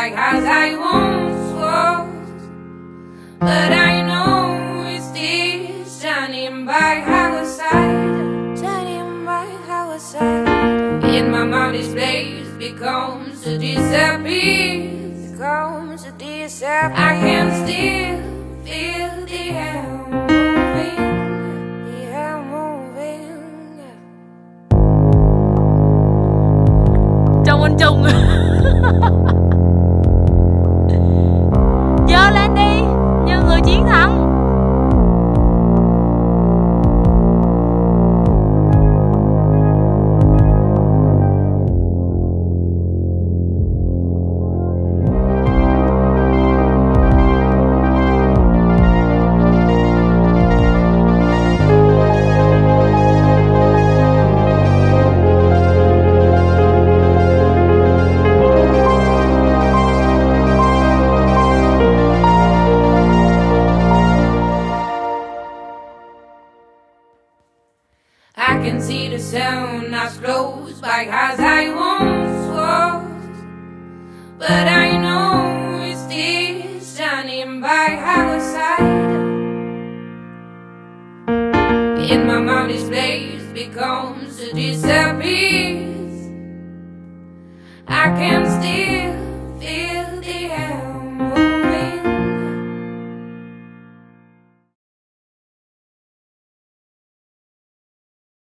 bike as I once was, but I know it's still shining by our side, shining by our side. In my mind this place becomes to disappear, becomes to disappear. I can still feel the air moving, the air moving. Trong anh Trung. Giơ lên đi, như người chiến thắng. I can see the sound as close by as I once was, but I know it's still shining by our side. In my mind this place becomes to disappear. I can still feel the air